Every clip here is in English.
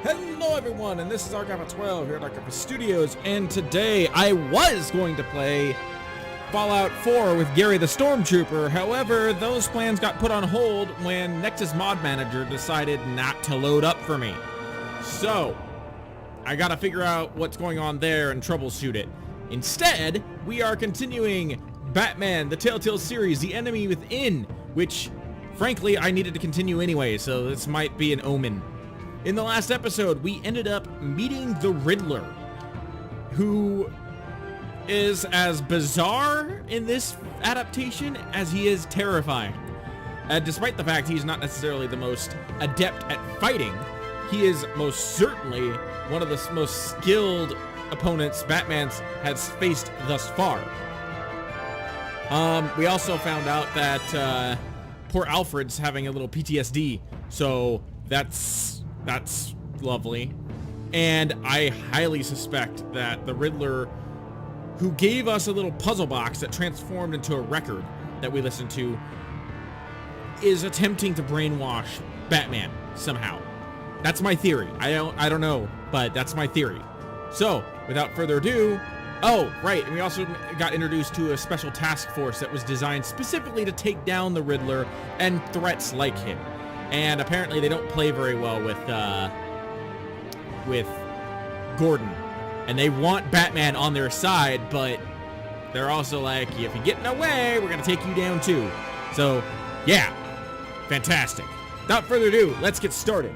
Hello everyone, and this is Arkham 12 here at Arkham Studios, and today I was going to play Fallout 4 with Gary the Stormtrooper. However, those plans got put on hold when Nexus Mod Manager decided not to load up for me. So, I gotta figure out what's going on there and troubleshoot it. Instead, we are continuing Batman, the Telltale series, The Enemy Within, which, frankly, I needed to continue anyway, so this might be an omen. In the last episode, we ended up meeting the Riddler, who is as bizarre in this adaptation as he is terrifying. Despite the fact he's not necessarily the most adept at fighting, he is most certainly one of the most skilled opponents Batman has faced thus far. We also found out that poor Alfred's having a little PTSD, so that's lovely. And I highly suspect that the Riddler, who gave us a little puzzle box that transformed into a record that we listened to, is attempting to brainwash Batman somehow. That's my theory. I don't know, but that's my theory. So, without further ado, oh, right, and we also got introduced to a special task force that was designed specifically to take down the Riddler and threats like him. And apparently they don't play very well with Gordon. And they want Batman on their side, but they're also like, if you get in the way, we're gonna take you down too. So, yeah, fantastic. Without further ado, let's get started.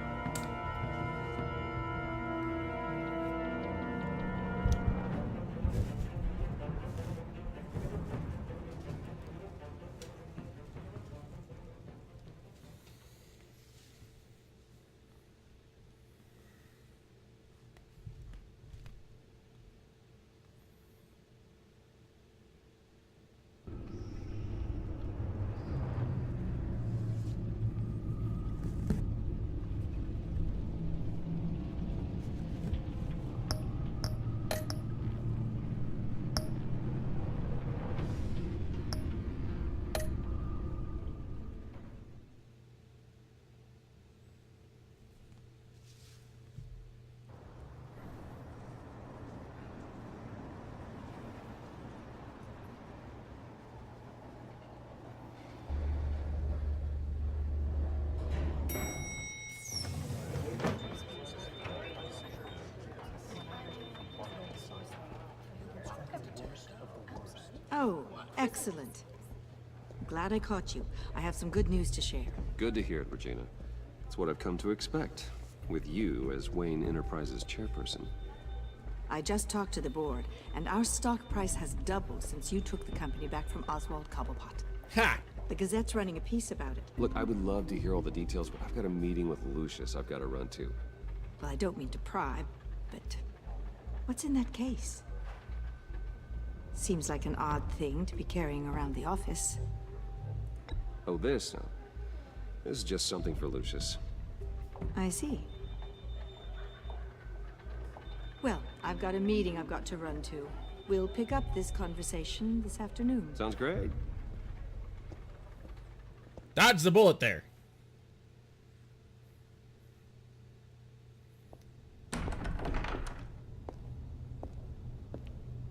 Oh, excellent. Glad I caught you. I have some good news to share. Good to hear it, Regina. It's what I've come to expect, with you as Wayne Enterprises chairperson. I just talked to the board, and our stock price has doubled since you took the company back from Oswald Cobblepot. Ha! The Gazette's running a piece about it. Look, I would love to hear all the details, but I've got a meeting with Lucius I've got to run to. Well, I don't mean to pry, but what's in that case? Seems like an odd thing to be carrying around the office. Oh, this? No. This is just something for Lucius. I see. Well, I've got a meeting I've got to run to. We'll pick up this conversation this afternoon. Sounds great. Dodge the bullet there.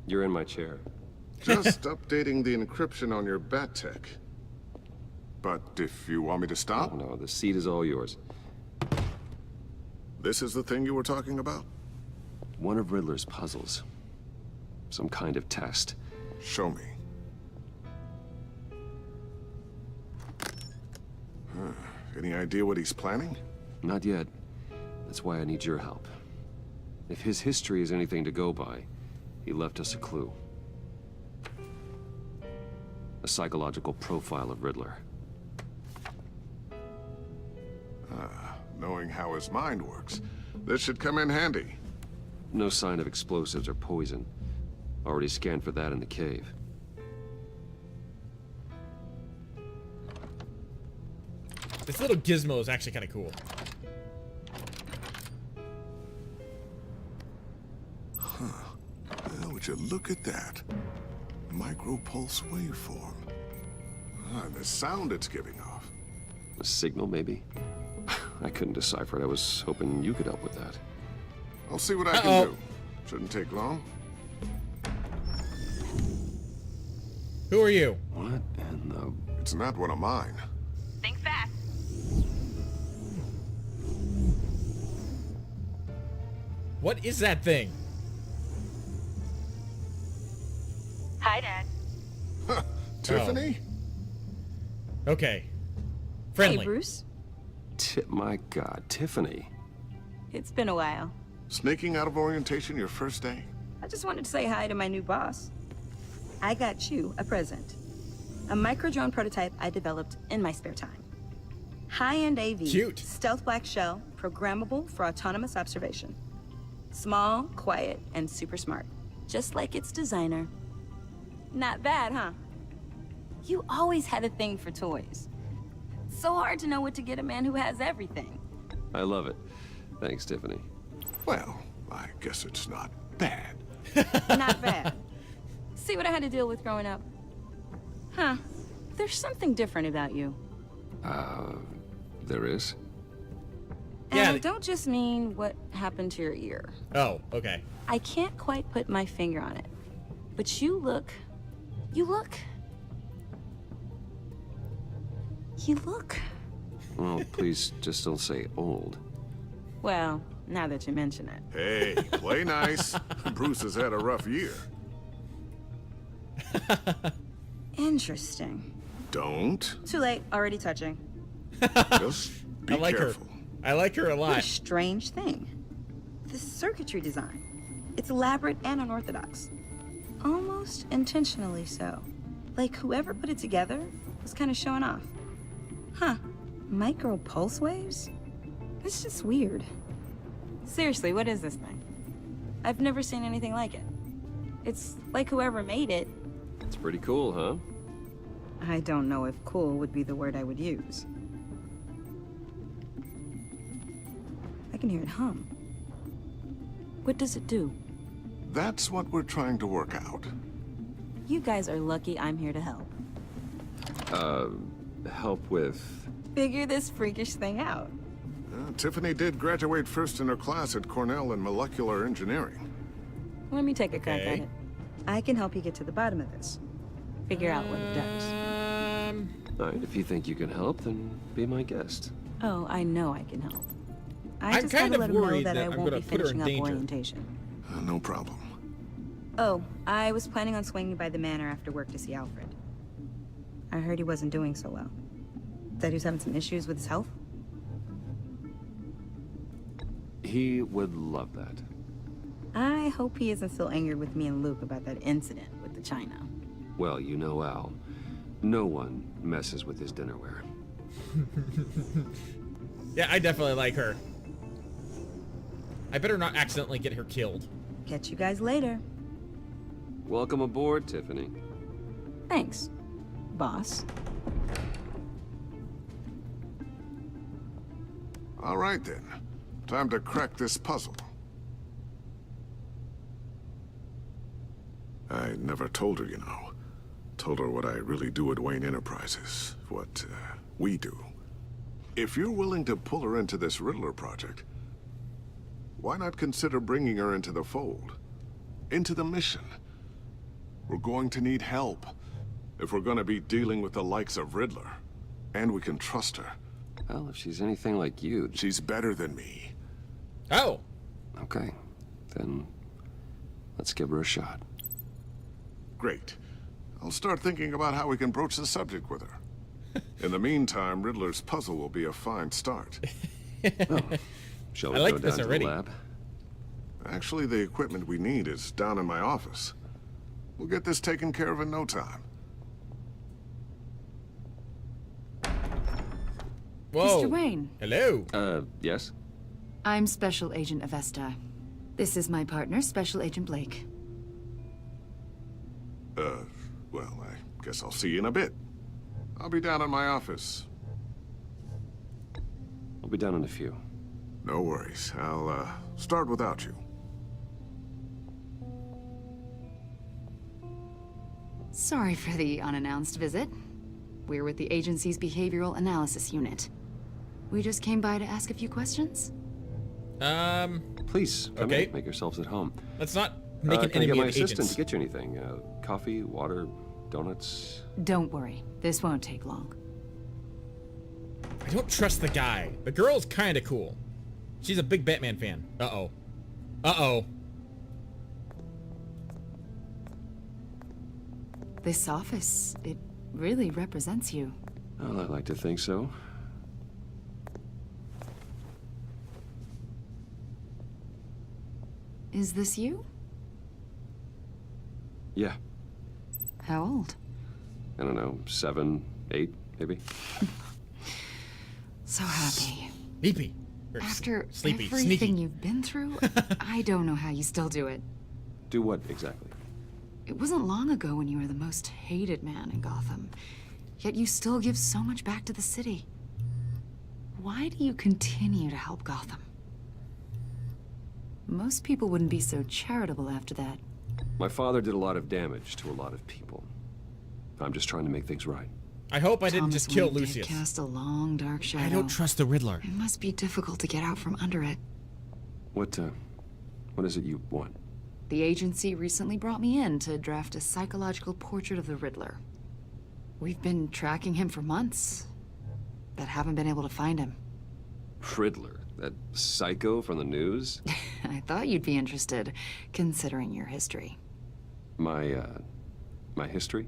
You're in my chair. Just updating the encryption on your bat tech. But if you want me to stop, Oh, no, the seat is all yours. this is the thing you were talking about? One of Riddler's puzzles. Some kind of test. Show me. Any idea what he's planning? Not yet. That's why I need your help. If his history is anything to go by, he left us a clue. A psychological profile of Riddler. Knowing how his mind works, this should come in handy. No sign of explosives or poison. Already scanned for that in the cave. This little gizmo is actually kind of cool. Well, would you look at that? micropulse waveform. And the sound it's giving off. A signal, maybe? I couldn't decipher it. I was hoping you could help with that. I'll see what I can do. Shouldn't take long. Who are you? What in the... It's not one of mine. Think fast. What is that thing? Hi, Dad. Tiffany? Okay. Friendly. Hey, Bruce. My God, Tiffany. It's been a while. Sneaking out of orientation your first day? I just wanted to say hi to my new boss. I got you a present. A micro-drone prototype I developed in my spare time. High-end AV. Cute. Stealth black shell, programmable for autonomous observation. Small, quiet, and super smart. Just like its designer. Not bad, huh? You always had a thing for toys. So hard to know what to get a man who has everything. I love it. Thanks, Tiffany. Well, I guess it's not bad. Not bad. See what I had to deal with growing up? Huh. There's something different about you. There is? And Yeah. I don't just mean what happened to your ear. Oh, okay. I can't quite put my finger on it. But you look... Well, please just don't say old. Well, now that you mention it. Hey, play nice. Bruce has had a rough year. Interesting. Don't. Too late, already touching. Just be I like careful. her. I like her a What a lot. strange thing. The circuitry design. It's elaborate and unorthodox. Almost intentionally so. Like whoever put it together was kind of showing off. Huh. Micro pulse waves? It's just weird. Seriously, what is this thing? I've never seen anything like it. It's like whoever made it. It's pretty cool, huh? I don't know if cool would be the word I would use. I can hear it hum. What does it do? That's what we're trying to work out. You guys are lucky I'm here to help. Help with... Figure this freakish thing out. Tiffany did graduate first in her class at Cornell in molecular engineering. Let me take a crack Okay. at it. I can help you get to the bottom of this. Figure out what it does. All right, if you think you can help, then be my guest. Oh, I know I can help. I I'm just kind gotta of let 'em know worried that that I I'm won't gonna be put her in finishing up danger. orientation. No problem. Oh, I was planning on swinging by the manor after work to see Alfred. I heard he wasn't doing so well. Said he was having some issues with his health. He would love that. I hope he isn't still angered with me and Luke about that incident with the china. Well, you know Al. No one messes with his dinnerware. Yeah, I definitely like her. I better not accidentally get her killed. Catch you guys later. Welcome aboard, Tiffany. Thanks, boss. All right then. Time to crack this puzzle. I never told her, you know. Told her what I really do at Wayne Enterprises. What we do. If you're willing to pull her into this Riddler project, why not consider bringing her into the fold? Into the mission? We're going to need help if we're going to be dealing with the likes of Riddler. And we can trust her. Well, if she's anything like you... She's better than me. Oh. Okay, then let's give her a shot. Great. I'll start thinking about how we can broach the subject with her. In the meantime, Riddler's puzzle will be a fine start. Shall I we like go this down to already. the lab? Actually, the equipment we need is down in my office. We'll get this taken care of in no time. Whoa. Mr. Wayne, Hello. Yes? I'm Special Agent Avesta. This is my partner, Special Agent Blake. Well, I guess I'll see you in a bit. I'll be down in my office. I'll be down in a few. No worries. I'll, start without you. Sorry for the unannounced visit. We're with the agency's behavioral analysis unit. We just came by to ask a few questions. Please, come Okay. in. Make yourselves at home. Let's not make an Can I get enemy my of assistant agents. to get you anything? Coffee, water, donuts? Don't worry, this won't take long. I don't trust the guy. The girl's kind of cool. She's a big Batman fan. Uh-oh. Uh-oh. This office, it really represents you. Well, I like to think so. Is this you? Yeah. How old? I don't know, 7, 8, maybe? So happy. Sleepy. Or After sleepy. everything Sneaky. you've been through, I don't know how you still do it. Do what, exactly? It wasn't long ago when you were the most hated man in Gotham, yet you still give so much back to the city. Why do you continue to help Gotham? Most people wouldn't be so charitable after that. My father did a lot of damage to a lot of people. I'm just trying to make things right. I hope I didn't Thomas just kill Wayne did Lucius. cast a long, dark shadow. I don't trust the Riddler. It must be difficult to get out from under it. What is it you want? The agency recently brought me in to draft a psychological portrait of the Riddler. We've been tracking him for months, but haven't been able to find him. Riddler? That psycho from the news? I thought you'd be interested, considering your history. My history?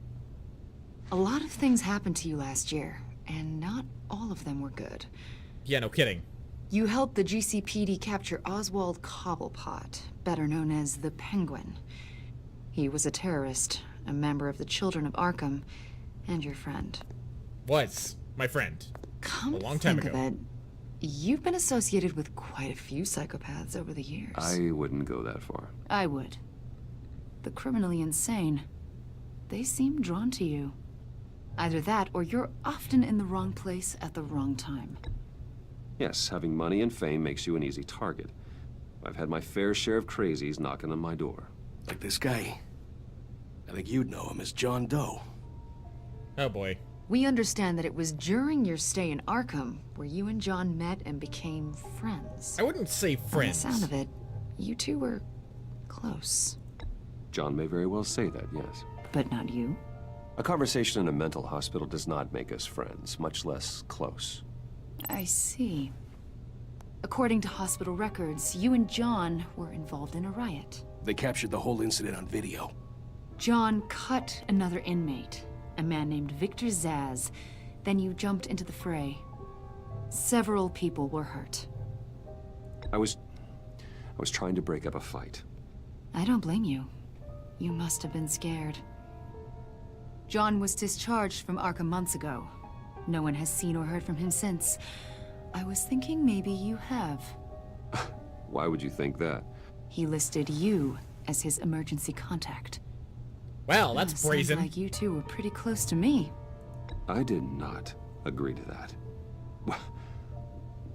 A lot of things happened to you last year, and not all of them were good. Yeah, no kidding. You helped the GCPD capture Oswald Cobblepot, better known as the Penguin. He was a terrorist, a member of the Children of Arkham, and your friend. Was my friend. Come A long time think ago. of it, you've been associated with quite a few psychopaths over the years. I wouldn't go that far. I would. The criminally insane. They seem drawn to you. Either that, or you're often in the wrong place at the wrong time. Yes, having money and fame makes you an easy target. I've had my fair share of crazies knocking on my door. Like this guy. I think you'd know him as John Doe. Oh boy. We understand that it was during your stay in Arkham where you and John met and became friends. I wouldn't say friends. By the sound of it, you two were close. John may very well say that, yes. But not you. A conversation in a mental hospital does not make us friends, much less close. I see. According to hospital records, you and John were involved in a riot. They captured the whole incident on video. John cut another inmate, a man named Victor Zaz. Then you jumped into the fray. Several people were hurt. I was trying to break up a fight. I don't blame you. You must have been scared. John was discharged from Arkham months ago. No one has seen or heard from him since. I was thinking maybe you have. Why would you think that? He listed you as his emergency contact. Well, that's Sounds brazen. like you two were pretty close to me. I did not agree to that.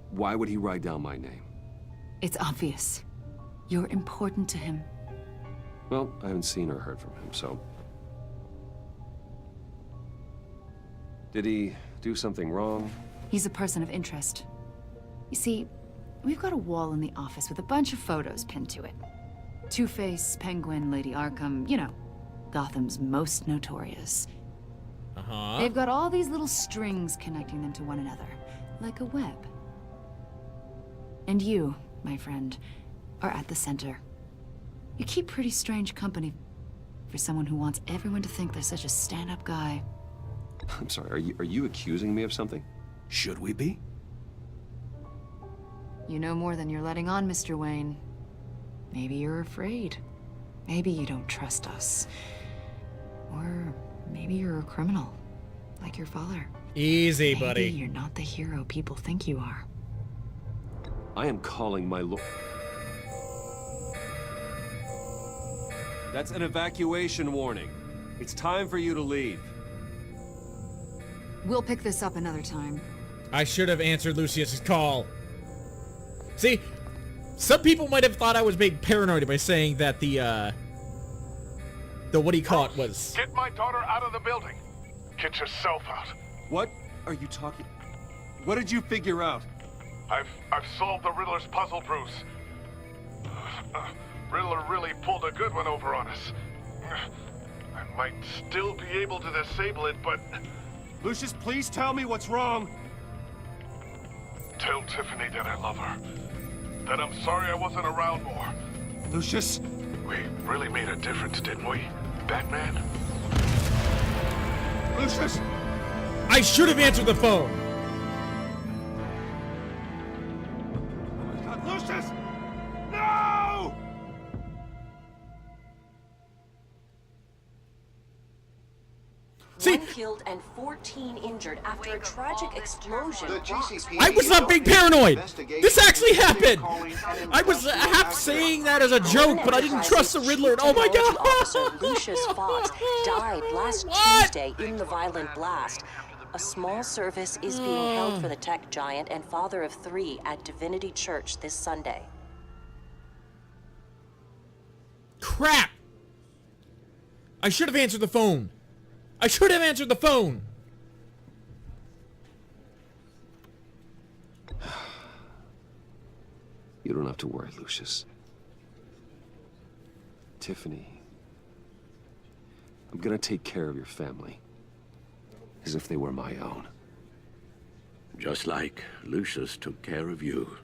Why would he write down my name? It's obvious. You're important to him. Well, I haven't seen or heard from him, so... Did he do something wrong? He's a person of interest. You see, we've got a wall in the office with a bunch of photos pinned to it. Two-Face, Penguin, Lady Arkham, you know, Gotham's most notorious. Uh-huh. They've got all these little strings connecting them to one another, like a web. And you, my friend, are at the center. You keep pretty strange company for someone who wants everyone to think they're such a stand-up guy. I'm sorry, are you accusing me of something? Should we be? You know more than you're letting on, Mr. Wayne. Maybe you're afraid. Maybe you don't trust us. Or maybe you're a criminal, like your father. Easy, Maybe buddy. you're not the hero people think you are. I am calling my lord. That's an evacuation warning. It's time for you to leave. We'll pick this up another time. I should have answered Lucius's call. See, some people might have thought I was being paranoid by saying that the Though what he caught was... Get my daughter out of the building. Get yourself out. What are you talking? What did you figure out? I've solved the Riddler's puzzle, Bruce. Riddler really pulled a good one over on us. I might still be able to disable it, but... Lucius, please tell me what's wrong. Tell Tiffany that I love her. That I'm sorry I wasn't around more. Lucius? We really made a difference, didn't we, Batman? Lucius! I should have answered the phone. Oh my God, Lucius! No! See, 1 killed and 14 injured after a tragic explosion. I was not being paranoid. This actually happened. I was half saying that as a joke, but I didn't trust the Riddler. And oh my God! Officer Lucius Fox died last Tuesday in the violent blast. A small service is being held for the tech giant and father of 3 at Divinity Church this Sunday. Crap! I should have answered the phone. I should have answered the phone. You don't have to worry, Lucius. Tiffany, I'm gonna take care of your family. As if they were my own. Just like Lucius took care of you.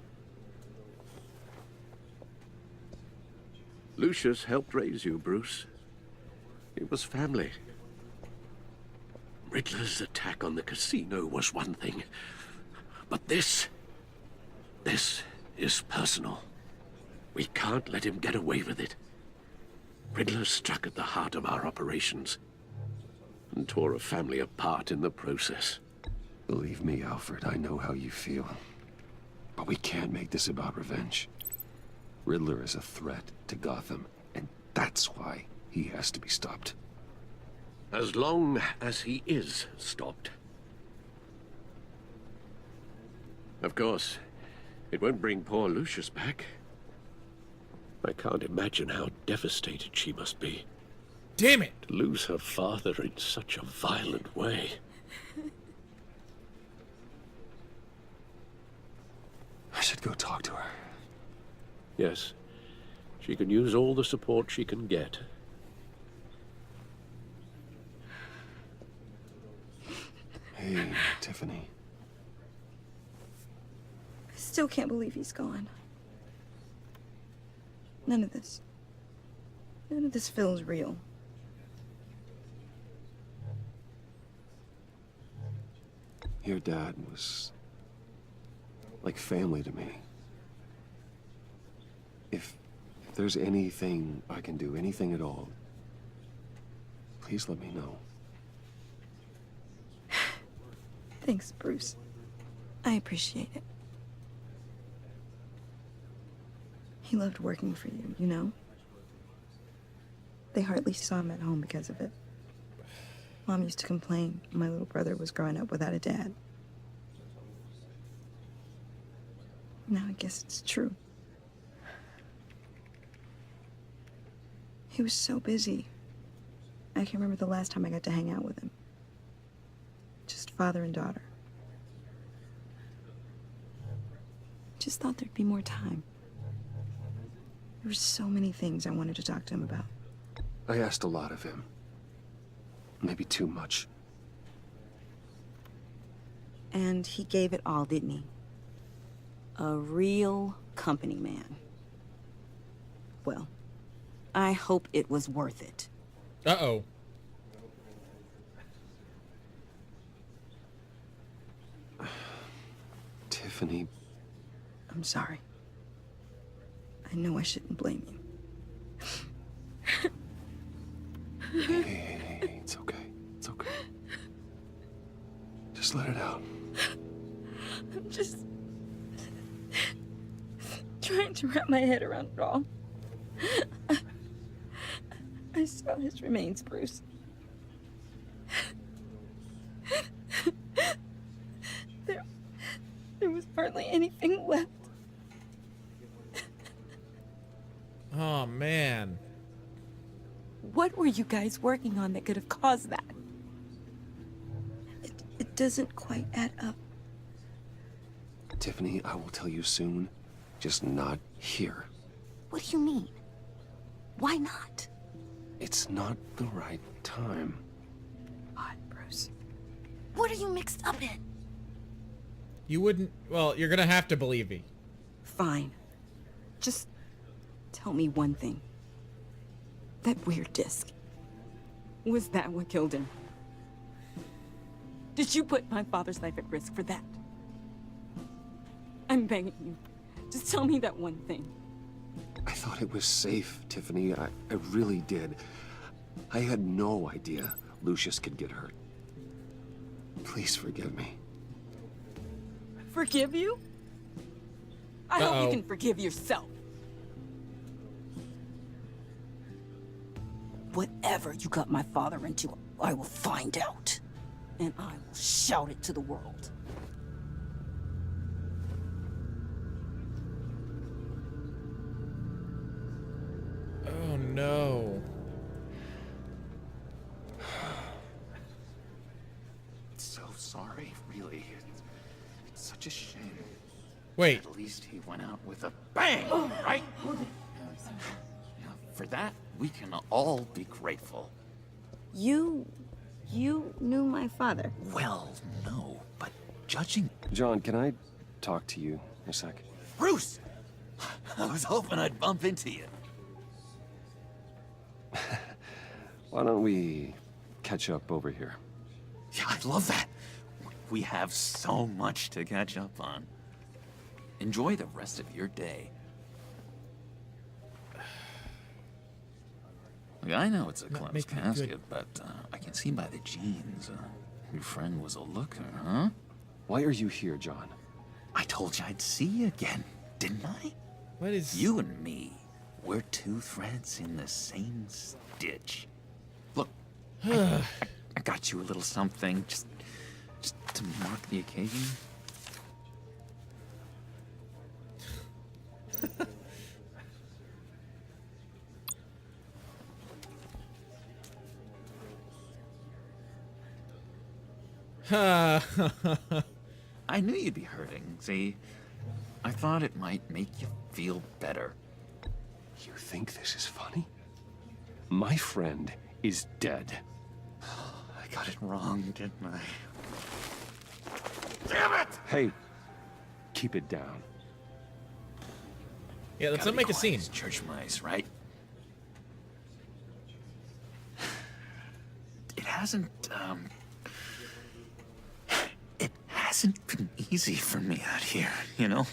Lucius helped raise you, Bruce. It was family. Riddler's attack on the casino was one thing. But this is personal. We can't let him get away with it. Riddler struck at the heart of our operations and tore a family apart in the process. Believe me, Alfred, I know how you feel. But we can't make this about revenge. Riddler is a threat to Gotham, and that's why he has to be stopped. As long as he is stopped. Of course, it won't bring poor Lucius back. I can't imagine how devastated she must be. Damn it! To lose her father in such a violent way. I should go talk to her. Yes, she can use all the support she can get. Hey, Tiffany. I still can't believe he's gone. None of this feels real. Your dad was like family to me. If there's anything I can do, anything at all, please let me know. Thanks, Bruce. I appreciate it. He loved working for you, you know? They hardly saw him at home because of it. Mom used to complain my little brother was growing up without a dad. Now I guess it's true. He was so busy. I can remember the last time I got to hang out with him. Just father and daughter. Just thought there'd be more time. There were so many things I wanted to talk to him about. I asked a lot of him. Maybe too much. And he gave it all, didn't he? A real company man. Well, I hope it was worth it. Uh-oh. Tiffany. I'm sorry. I know I shouldn't blame you. Hey, it's okay. It's okay. Just let it out. I'm just trying to wrap my head around it all. I saw his remains, Bruce. There was hardly anything left. Oh, man. What were you guys working on that could have caused that? It doesn't quite add up. Tiffany, I will tell you soon. Just not here. What do you mean? Why not? It's not the right time. God, Bruce. What are you mixed up in? You wouldn't... Well, you're gonna have to believe me. Fine. Just tell me one thing. That weird disc. Was that what killed him? Did you put my father's life at risk for that? I'm begging you. Just tell me that one thing. I thought it was safe, Tiffany. I really did. I had no idea Lucius could get hurt. Please forgive me. Forgive you? I hope you can forgive yourself. Whatever you got my father into, I will find out. And I will shout it to the world. Oh no. So sorry, really. It's such a shame. Wait. At least he went out with a bang, right? Yeah, for that, we can all be grateful. You knew my father. Well, no, but judging... John, can I talk to you a sec? Bruce! I was hoping I'd bump into you. Why don't we catch up over here? Yeah, I love that. We have so much to catch up on. Enjoy the rest of your day. Look, I know it's a closed casket, but I can see by the jeans. Your friend was a looker, huh? Why are you here, John? I told you I'd see you again, didn't I? What is... You and me, we're two threads in the same stitch. Look, I got you a little something, just to mark the occasion. I knew you'd be hurting, see? I thought it might make you feel better. You think this is funny? My friend is dead. I got it wrong, didn't I? Damn it! Hey, keep it down. Yeah, let's not make a scene. Church mice, right? It hasn't been easy for me out here, you know?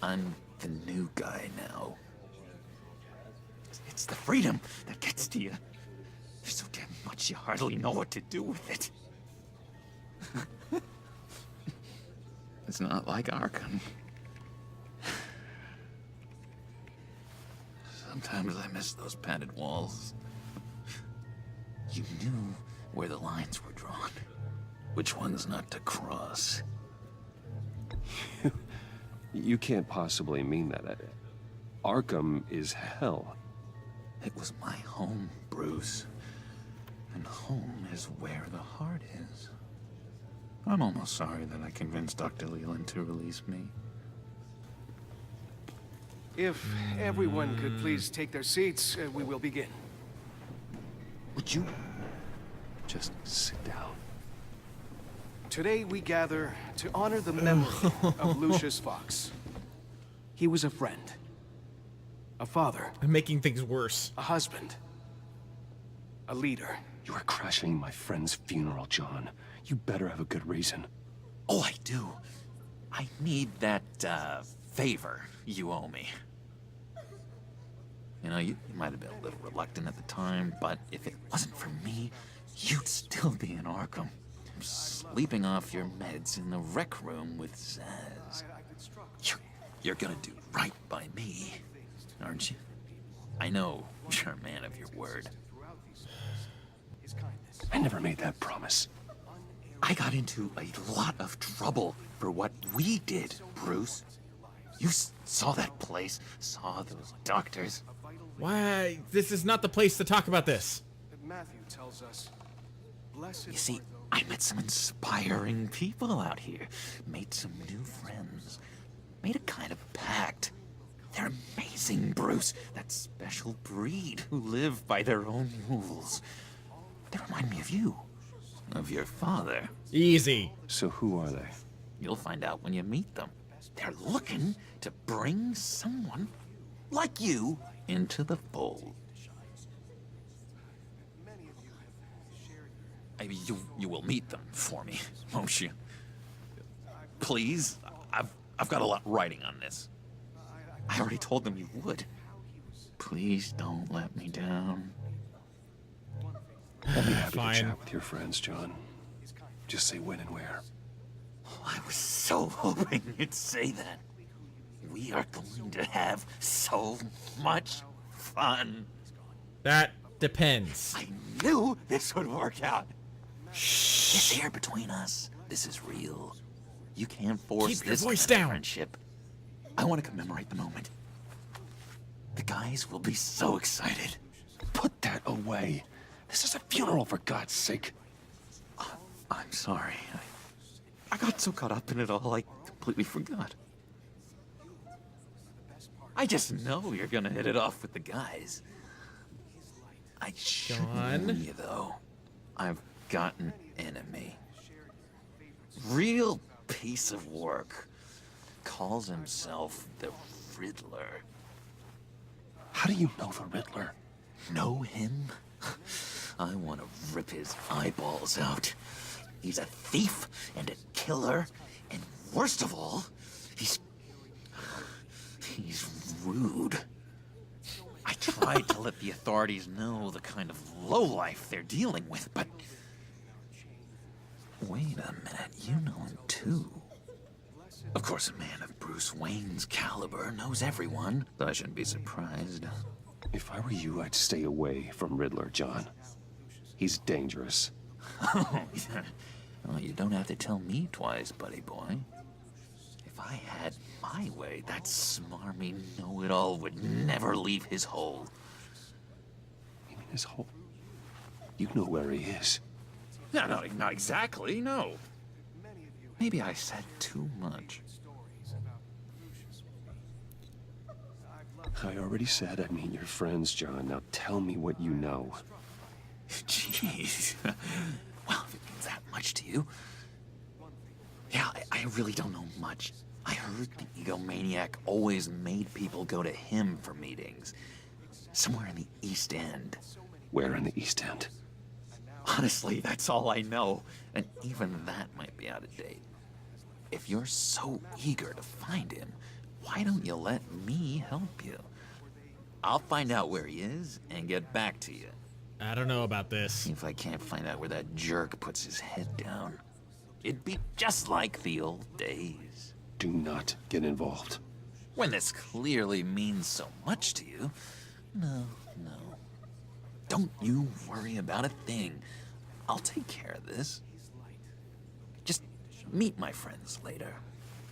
I'm the new guy now. It's the freedom that gets to you. There's so damn much you hardly know what to do with it. It's not like Arkham. Sometimes I miss those padded walls. You knew where the lines were drawn. Which ones not to cross. You can't possibly mean that. Arkham is hell. It was my home, Bruce. And home is where the heart is. I'm almost sorry that I convinced Dr. Leland to release me. If everyone could please take their seats, we will begin. Would you just sit down? Today we gather to honor the memory of Lucius Fox. He was a friend, a father, I'm making things worse. a husband, a leader. You are crashing my friend's funeral, John. You better have a good reason. Oh, I do. I need that, favor you owe me. You know, you might have been a little reluctant at the time, but if it wasn't for me, you'd still be in Arkham. Sleeping off your meds in the rec room with Zaz. You're gonna do right by me, aren't you? I know you're a man of your word. I never made that promise. I got into a lot of trouble for what we did, Bruce. You saw that place, saw those doctors. Why? This is not the place to talk about this. Matthew tells us, blessed You see, are those I met some inspiring people out here. Made some new friends. Made a kind of pact. They're amazing, Bruce. That special breed who live by their own rules. They remind me of you. Of your father. Easy. So who are they? You'll find out when you meet them. They're looking to bring someone like you into the fold. Maybe you will meet them for me, won't you? Please, I've got a lot writing on this. I already told them you would. Please don't let me down. I'll be happy Fine. to chat with your friends, John. Just say when and where. I was so hoping you'd say that. We are going to have so much fun. That depends. I knew this would work out. This air between us, this is real. You can't force Keep your this voice kind of down. friendship. I want to commemorate the moment. The guys will be so excited. Put that away. This is a funeral, for God's sake. I'm sorry. I got so caught up in it all, I completely forgot. I just know you're gonna hit it off with the guys. I should John? warn you, though. I've got an enemy. Real piece of work. Calls himself the Riddler. How do you know the Riddler? Know him? I want to rip his eyeballs out. He's a thief and a killer, and worst of all, he's rude. I tried to let the authorities know the kind of lowlife they're dealing with, but wait a minute, you know him too. Of course, a man of Bruce Wayne's caliber knows everyone, so I shouldn't be surprised. If I were you, I'd stay away from Riddler, John. He's dangerous. Well, you don't have to tell me twice, buddy boy. If I had my way, that smarmy know-it-all would never leave his hole. You mean his hole? You know where he is. No, not exactly, no. Maybe I said too much. I already said I'd meet your friends, John. Now tell me what you know. Jeez. Well, if it means that much to you. Yeah, I really don't know much. I heard the egomaniac always made people go to him for meetings. Somewhere in the East End. Where in the East End? Honestly, that's all I know. And even that might be out of date. If you're so eager to find him, why don't you let me help you? I'll find out where he is and get back to you. I don't know about this. If I can't find out where that jerk puts his head down, it'd be just like the old days. Do not get involved. When this clearly means so much to you, no. Don't you worry about a thing. I'll take care of this. Just meet my friends later,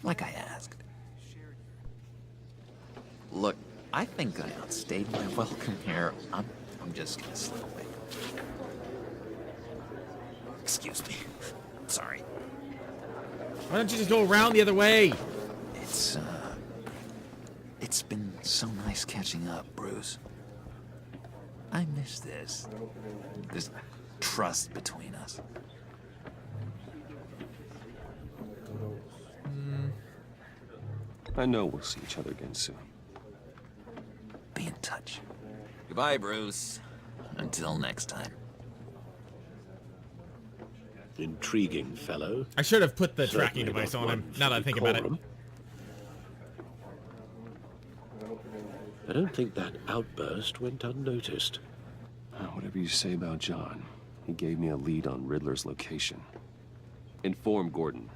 like I asked. Look, I think I outstayed my welcome here. I'm just gonna slip away. Excuse me. Sorry. Why don't you just go around the other way? It's been so nice catching up, Bruce. I miss this trust between us. I know we'll see each other again soon. Be in touch. Goodbye, Bruce. Until next time. Intriguing fellow. I should have put the Certainly tracking device not on him, one now that I for think about it. decorum. I don't think that outburst went unnoticed. Whatever you say about John, he gave me a lead on Riddler's location. Inform Gordon.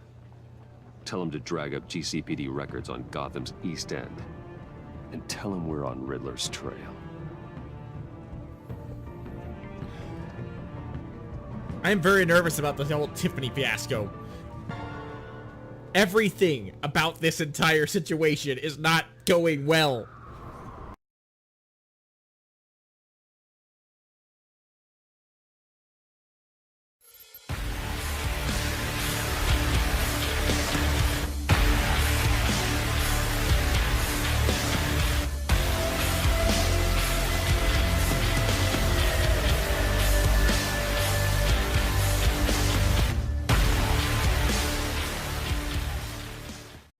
Tell him to drag up GCPD records on Gotham's East End. And tell him we're on Riddler's trail. I am very nervous about the whole Tiffany fiasco. Everything about this entire situation is not going well.